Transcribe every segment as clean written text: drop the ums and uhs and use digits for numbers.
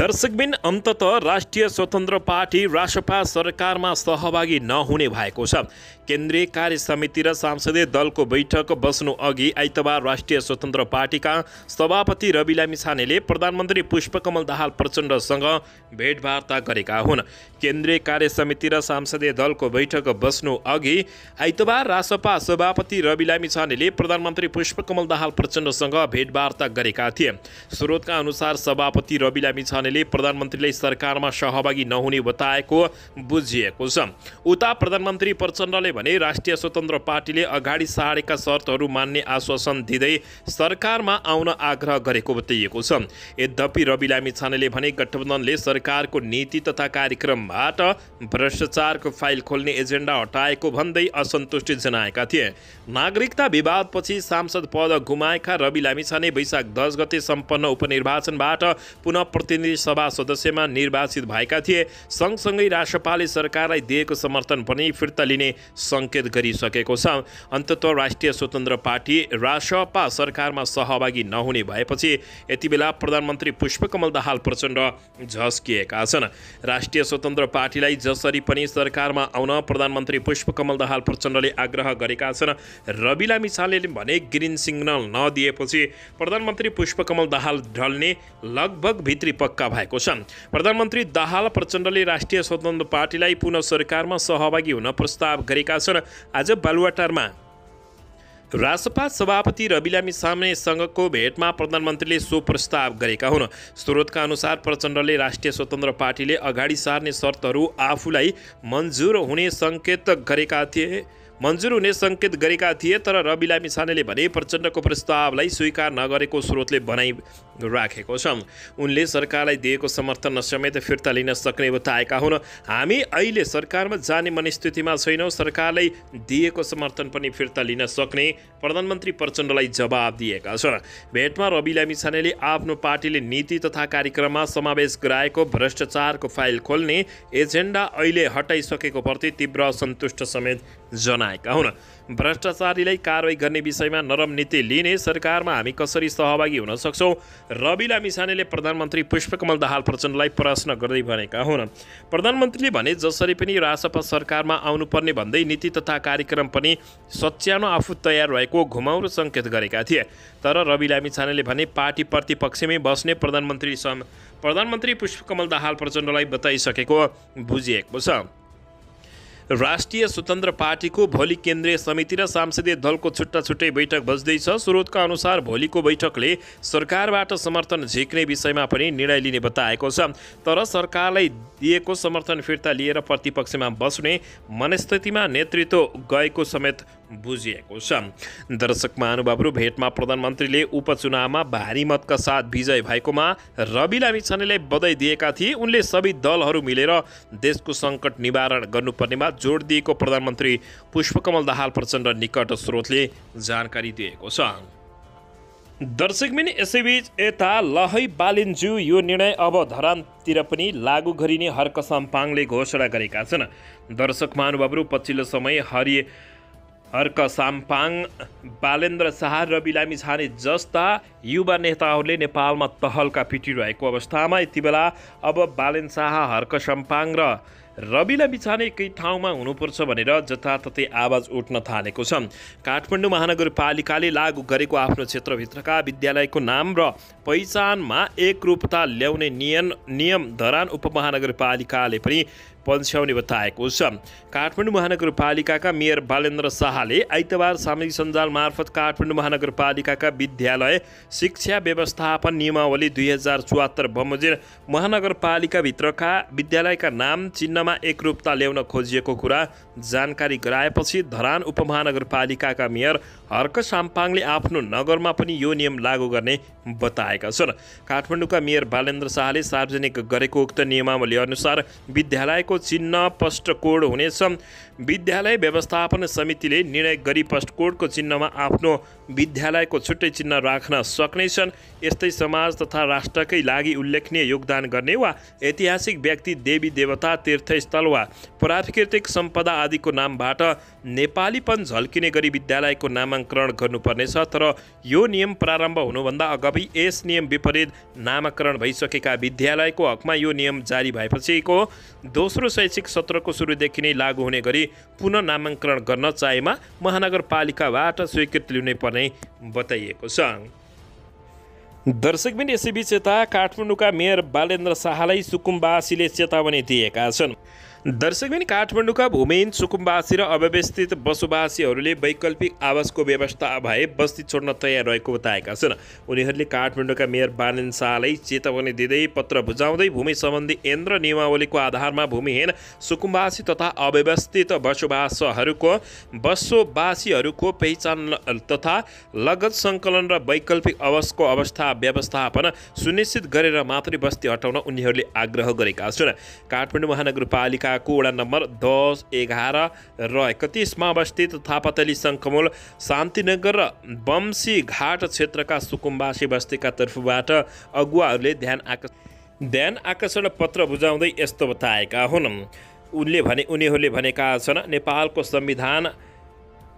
दर्शकबिन अन्ततः राष्ट्रिय स्वतन्त्र पार्टी रासपा सरकारमा सहभागी नहुने भएको छ। केन्द्रीय कार्य समिति र सांसदीय दलको बैठक बस्नु अघि आइतबार राष्ट्रिय स्वतन्त्र पार्टीका सभापति रवि लामिछानेले प्रधानमन्त्री पुष्पकमल दाहाल प्रचण्डसँग भेटवार्ता गरेका हुन्। केन्द्रीय कार्य समिति र सांसदीय दलको बैठक बस्नु अघि आइतबार रासपा सभापति रवि लामिछानेले प्रधानमन्त्री पुष्पकमल दाहाल प्रचण्डसँग भेटवार्ता गरेका थिए। स्रोतका अनुसार सभापति रवि लामिछानेले प्रधानमन्त्रीले सरकारमा सहभागी नहुने बताएको बुझिएको छ। उता प्रधानमन्त्री प्रचण्डले भने राष्ट्रिय स्वतन्त्र पार्टीले अगाडि सारेका शर्तहरू मान्ने आश्वासन दिँदै सरकारमा आउन आग्रह गरेको बताइएको छ। यद्यपि रवि लामिछानेले भने गठबन्धनले सरकारको नीति तथा कार्यक्रमबाट भ्रष्टाचारको फाइल खोल्ने एजेन्डा हटाएको भन्दै असन्तुष्टि जनाएका थिए। नागरिकता विवादपछि सांसद पद गुमाएका रवि लामिछाने वैशाख 10 गते सम्पन्न उपनिर्वाचनबाट पुनः प्रतिनिधि सभा सदस्यमा निर्वाचित भएका थिए। सँगसँगै रासपाले सरकारलाई दिएको समर्थन पनि फिर्ता लिने सङ्केत गरिसकेको छ। अन्ततः राष्ट्रिय स्वतन्त्र पार्टी रासपा सरकारमा सहभागी नहुने भएपछि यति बेला प्रधानमन्त्री पुष्पकमल दाहाल प्रचण्ड झस्किएका छन्। राष्ट्रिय स्वतन्त्र पार्टीलाई जसरी पनि सरकारमा आउन प्रधानमन्त्री पुष्पकमल दाहाल प्रचण्डले आग्रह गरेका छन्। रवि लामिछानेले भने ग्रिन सिग्नल नदिएपछि प्रधानमन्त्री पुष्पकमल दाहाल ढल्ने लगभग भित्री पक्का भएको छ। प्रधानमन्त्री दाहाल प्रचण्डले राष्ट्रिय स्वतन्त्र पार्टीलाई पुनः सरकारमा सहभागी हुन प्रस्ताव गरेका छन्। आज बालुवाटारमा रासपा सभापति रवि लामिछानेसँगको भेटमा प्रधानमन्त्रीले सो प्रस्ताव गरेका हुन्। स्रोतका अनुसार प्रचण्डले राष्ट्रिय स्वतन्त्र पार्टीले अगाडि सार्ने शर्तहरू आफूलाई मन्जुर हुने सङ्केत गरेका थिए तर रवि लामिछानेले भने प्रचण्डको प्रस्तावलाई स्वीकार नगरेको स्रोतले भनाइ राखेको छ। उनले सरकारलाई दिएको समर्थन समेत फिर्ता लिन सक्ने बताएका हुन्। हामी अहिले सरकारमा जाने मनस्थितिमा छैनौँ, सरकारलाई दिएको समर्थन पनि फिर्ता लिन सक्ने प्रधानमन्त्री प्रचण्डलाई जवाब दिएका छन्। भेटमा रवि लामिछानेले आफ्नो पार्टीले नीति तथा कार्यक्रममा समावेश गराएको भ्रष्टाचारको फाइल खोल्ने एजेन्डा अहिले हटाइसकेको प्रति तीव्र असन्तुष्ट समेत जनाएका हुन्। भ्रष्टाचारीलाई कारवाही गर्ने विषयमा नरम नीति लिने सरकारमा हामी कसरी सहभागी हुन सक्छौँ, रवि लामिछानेले प्रधानमन्त्री पुष्पकमल दाहाल प्रचण्डलाई प्रश्न गर्दै भनेका हुन्। प्रधानमन्त्रीले भने जसरी पनि रासपा सरकारमा आउनुपर्ने भन्दै नीति तथा कार्यक्रम पनि सच्याउन आफू तयार रहेको घुमाउरो सङ्केत गरेका थिए। तर रवि लामिछानेले भने पार्टी प्रतिपक्षमै बस्ने प्रधानमन्त्री पुष्पकमल दाहाल प्रचण्डलाई बताइसकेको बुझिएको छ। राष्ट्रिय स्वतन्त्र पार्टीको भोलि केन्द्रीय समिति र सांसदीय दलको छुट्टा छुट्टै बैठक बस्दैछ। स्रोतका अनुसार भोलिको बैठकले सरकारबाट समर्थन झिक्ने विषयमा पनि निर्णय लिने बताएको छ। तर सरकारलाई दिएको समर्थन फिर्ता लिएर प्रतिपक्षमा बस्ने मनस्थितिमा नेतृत्व गएको समेत बुझिएको छ। दर्शक महानुभावहरू, भेटमा प्रधानमन्त्रीले उपचुनावमा भारी मतका साथ विजय भएकोमा रवि लामिछानेलाई बधाई दिएका थिए। उनले सबै दलहरू मिलेर देशको सङ्कट निवारण गर्नुपर्नेमा जोड दिएको प्रधानमन्त्री पुष्पकमल दाहाल प्रचण्ड निकट स्रोतले जानकारी दिएको छ। दर्शकबिन, यसैबीच यता लहै बालिन्ज्यू यो निर्णय अब धरानतिर पनि लागू गरिने हर्क साम्पाङले घोषणा गरेका छन्। दर्शक महानुभावहरू, पछिल्लो समय हर्क साम्पाङ, बालेन्द्र शाह, रवि लामिछाने जस्ता युवा नेताहरूले नेपालमा तहल्का पिटिरहेको अवस्थामा यति बेला अब बालेन्द्र शाह, हर्क साम्पाङ र रवि लामिछाने एकै ठाउँमा हुनुपर्छ भनेर जताततै आवाज उठ्न थालेको छ। काठमाडौँ महानगरपालिकाले लागू गरेको आफ्नो क्षेत्रभित्रका विद्यालयको नाम र पहिचानमा एकरूपता ल्याउने नियम धरान उपमहानगरपालिकाले पनि पन्छ्याउने बताएको छ। काठमाडौँ महानगरपालिकाका मेयर बालेन्द्र शाहले आइतबार सामाजिक सञ्जाल मार्फत काठमाडौँ महानगरपालिकाका विद्यालय शिक्षा व्यवस्थापन नियमावली 2074 बमोजिम महानगरपालिकाभित्रका विद्यालयका नाम चिन्हमा एकरूपता ल्याउन खोजिएको कुरा जानकारी गराएपछि धरान उपमहानगरपालिकाका मेयर हर्क साम्पाङले आफ्नो नगरमा पनि यो नियम लागू गर्ने बताएका छन्। काठमाडौँका मेयर बालेन्द्र शाहले सार्वजनिक गरेको उक्त नियमावली अनुसार विद्यालयको चिन्ह पोस्ट कोड हुनेछ। विद्यालय व्यवस्थापन समितिले निर्णय गरी पोस्ट कोडको चिन्हमा आफ्नो विद्यालयको छुट्टै चिन्ह राख्न सक्नेछन्। यस्तै समाज तथा राष्ट्रकै लागि उल्लेखनीय योगदान गर्ने वा ऐतिहासिक व्यक्ति, देवी देवता, तीर्थस्थल वा प्राकृतिक सम्पदा आदिको नामबाट नेपालीपन झल्किने गरी विद्यालयको नामाङ्करण गर्नुपर्नेछ। तर यो नियम प्रारम्भ हुनुभन्दा अगावै यस नियम विपरीत नामाकरण भइसकेका विद्यालयको हकमा यो नियम जारी भएपछिको दोस्रो शैक्षिक सत्रको सुरुदेखि नै लागू हुने गरी पुनः नामाङ्करण गर्न चाहेमा महानगरपालिकाबाट स्वीकृति लिनु पर्ने बताइएको छ। दर्शकबिन यसैबीच यता काठमाडौँका मेयर बालेन्द्र शाहलाई सुकुम्बासीले चेतावनी दिएका छन्। दर्शकबिन काठमाडौँका भूमिहीन सुकुम्बासी र अव्यवस्थित बसोबासीहरूले वैकल्पिक आवासको व्यवस्था भए बस्ती छोड्न तयार रहेको बताएका छन्। उनीहरूले काठमाडौँका मेयर बालेन्द्र शाहलाई चेतावनी दिँदै पत्र बुझाउँदै भूमि सम्बन्धी ऐन र नियमावलीको आधारमा भूमिहीन सुकुम्बासी तथा अव्यवस्थित बसोबासीहरूको पहिचान तथा लगत सङ्कलन र वैकल्पिक आवासको अवस्था व्यवस्थापन सुनिश्चित गरेर मात्रै बस्ती हटाउन उनीहरूले आग्रह गरेका छन्। काठमाडौँ महानगरपालिका वडा नम्बर 10, 11 र 31मा अवस्थित थापातली सङ्कमूल, शान्तिनगर र बम्सी घाट क्षेत्रका सुकुम्बासी बस्तीका तर्फबाट अगुवाहरूले ध्यान आकर्षण पत्र बुझाउँदै यस्तो बताएका हुन्। उनीहरूले भनेका छन्, नेपालको संविधान,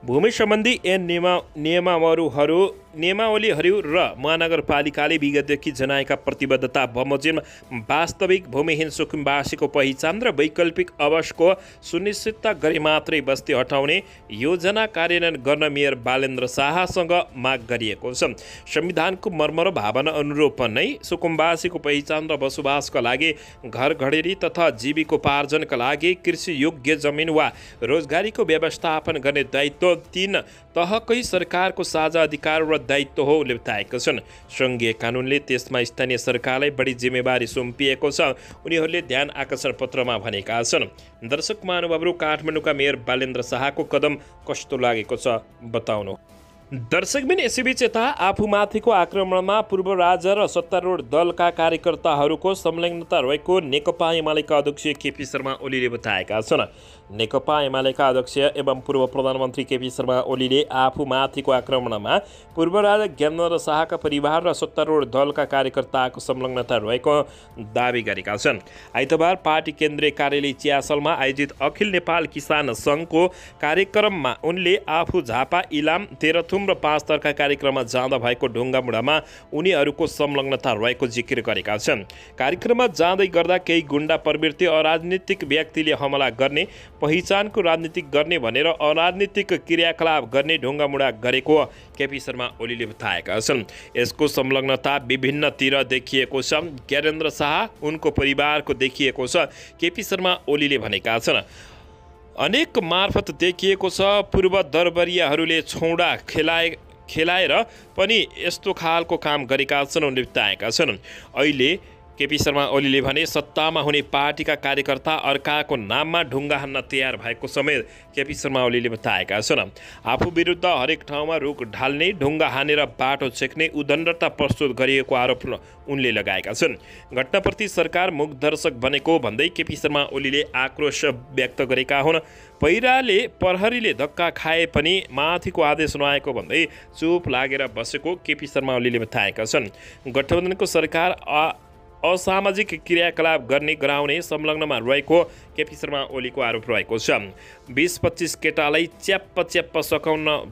भूमि सम्बन्धी ऐन नियमावलीहरू र महानगरपालिकाले विगतदेखि जनाएका प्रतिबद्धता बमोजिम वास्तविक भूमिहीन सुकुम्बासीको पहिचान र वैकल्पिक आवासको सुनिश्चितता गरी मात्रै बस्ती हटाउने योजना कार्यान्वयन गर्न मेयर बालेन्द्र शाहसँग माग गरिएको छ। संविधानको मर्म र भावना अनुरूप नै सुकुम्बासीको पहिचान र बसोबासका लागि घर घडेरी तथा जीविकोपार्जनका लागि कृषि योग्य जमिन वा रोजगारीको व्यवस्थापन गर्ने दायित्व 3 तहकै सरकारको साझा अधिकार र दायित्व हो बताएका छन्। सङ्घीय कानुनले त्यसमा स्थानीय सरकारलाई बढी जिम्मेवारी सुम्पिएको छ, उनीहरूले ध्यान आकर्षण पत्रमा भनेका छन्। दर्शक महानुभावहरू, काठमाडौँका मेयर बालेन्द्र शाहको कदम कस्तो लागेको छ बताउनु। दर्शकबिन यसैबीच यता आफूमाथिको आक्रमणमा पूर्व राजा र सत्तारूढ दलका कार्यकर्ताहरूको संलग्नता रहेको नेकपा एमालेका अध्यक्ष केपी शर्मा ओलीले बताएका छन्। नेकपा एमालेका अध्यक्ष एवं पूर्व प्रधानमन्त्री केपी शर्मा ओलीले आफूमाथिको आक्रमणमा पूर्व राजा ज्ञानेन्द्र शाहका परिवार र सत्तारूढ दलका कार्यकर्ताको संलग्नता रहेको दावी गरेका छन्। आइतबार पार्टी केन्द्रीय कार्यालय चियासलमा आयोजित अखिल नेपाल किसान सङ्घको कार्यक्रममा उनले आफू झापा, इलाम, तेह्रथुम र 5 थरका कार्यक्रममा जाँदा भएको ढुङ्गामुढामा उनीहरूको संलग्नता रहेको जिकिर गरेका छन्। कार्यक्रममा जाँदै गर्दा केही गुण्डा प्रवृत्ति, अराजनीतिक व्यक्तिले हमला गर्ने, पहिचानको राजनीति गर्ने भनेर अराजनीतिक क्रियाकलाप गर्ने ढुङ्गामुढा गरेको केपी शर्मा ओलीले बताएका छन्। यसको संलग्नता विभिन्नतिर देखिएको छ। ज्ञानेन्द्र शाह उनको परिवारको देखिएको छ। केपी शर्मा ओलीले भनेका छन्, अनेक मार्फत देखिएको छ। पूर्व दरबारियाहरूले छौडा खेलाएर पनि यस्तो खालको काम गरेका छन् उनले बताएका छन्। अहिले केपी शर्मा ओलीले भने सत्तामा हुने पार्टीका कार्यकर्ता अर्काको नाममा ढुङ्गा हान्न तयार भएको समेत केपी शर्मा ओलीले बताएका छन्। आफू विरुद्ध हरेक ठाउँमा रुख ढाल्ने, ढुङ्गा हानेर बाटो छेक्ने उद्दण्डता प्रस्तुत गरिएको आरोप उनले लगाएका छन्। घटनाप्रति सरकार मुखदर्शक बनेको भन्दै केपी शर्मा ओलीले आक्रोश व्यक्त गरेका हुन्। प्रहरीले धक्का खाए पनि माथिको आदेश नआएको भन्दै चुप लागेर बसेको केपी शर्मा ओलीले बताएका छन्। गठबन्धनको सरकार असामाजिक क्रियाकलाप गराउने संलग्नमा रहेको केपी शर्मा ओलीको आरोप रहेको छ। 20-25 केटालाई च्याप्प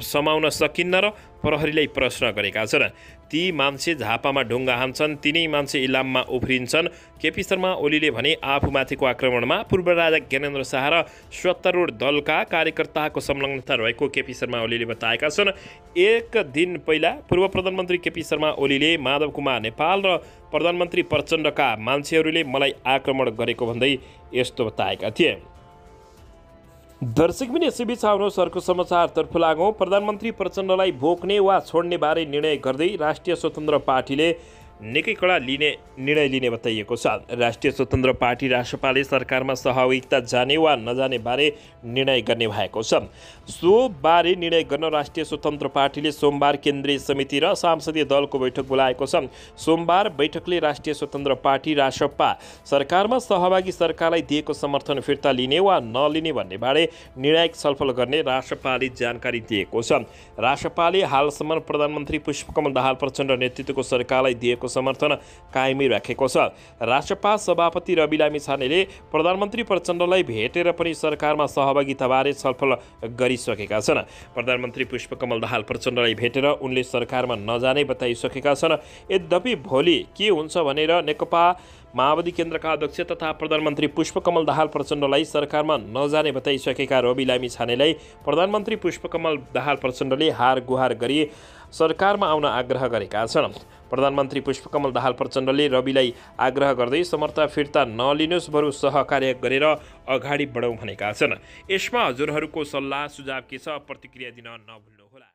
समाउन सकिन्न र प्रहरीलाई प्रश्न गरेका छन्। ती मान्छे झापामा ढुङ्गा हान्छन्, तिनै मान्छे इलाममा उफ्रिन्छन्। केपी शर्मा ओलीले भने आफूमाथिको आक्रमणमा पूर्व राजा ज्ञानेन्द्र शाह र सत्तारूढ दलका कार्यकर्ताको संलग्नता रहेको केपी शर्मा ओलीले बताएका छन्। एक दिन पहिला पूर्व प्रधानमन्त्री केपी शर्मा ओलीले माधव कुमार नेपाल र प्रधानमन्त्री प्रचण्डका मान्छेहरूले मलाई आक्रमण गरेको भन्दै यस्तो बताएका थिए। दर्शकबिन यसैबीच आउनुहोस् अर्को समाचारतर्फ लागौँ। प्रधानमन्त्री प्रचण्डलाई बोक्ने वा छोड्ने बारे निर्णय गर्दै राष्ट्रिय स्वतन्त्र पार्टीले निकै कडा निर्णय लिने बताइएको छ। राष्ट्रिय स्वतन्त्र पार्टी रासपाले सरकारमा सहभागिता जाने वा नजाने बारे निर्णय गर्ने भएको छ। सो बारे निर्णय गर्न राष्ट्रिय स्वतन्त्र पार्टीले सोमबार केन्द्रीय समिति र संसदीय दलको बैठक बोलाएको छ। सोमबार बैठकले राष्ट्रिय स्वतन्त्र पार्टी रासपा सरकारमा सहभागी सरकारलाई दिएको समर्थन फिर्ता लिने वा नलिने भन्ने बारे निर्णायक छलफल गर्ने रासपाले जानकारी दिएको छ। रासपाले हालसम्म प्रधानमन्त्री पुष्पकमल दाहाल प्रचण्ड नेतृत्वको सरकारलाई दिएको समर्थन कायमै राखेको छ। रासपा सभापति रवि लामिछानेले प्रधानमन्त्री प्रचण्डलाई भेटेर पनि सरकारमा सहभागिताबारे छलफल गरिसकेका छन्। प्रधानमन्त्री पुष्पकमल दाहाल प्रचण्डलाई भेटेर उनले सरकारमा नजाने बताइसकेका छन्। यद्यपि भोलि के हुन्छ भनेर नेकपा माओवादी केन्द्रका अध्यक्ष तथा प्रधानमन्त्री पुष्पकमल दाहाल प्रचण्डलाई सरकारमा नजाने बताइसकेका रवि लामिछानेलाई प्रधानमन्त्री पुष्पकमल दाहाल प्रचण्डले हार गुहार गरी सरकारमा आउन आग्रह गरेका छन्। प्रधानमन्त्री पुष्पकमल दाहाल प्रचण्डले रविलाई आग्रह गर्दै समर्थ फिर्ता नलिनुहोस्, बरु सहकार्य गरेर अगाडि बढौँ भनेका छन्। यसमा हजुरहरूको सल्लाह सुझाव के छ? प्रतिक्रिया दिन नभुल्नुहोला।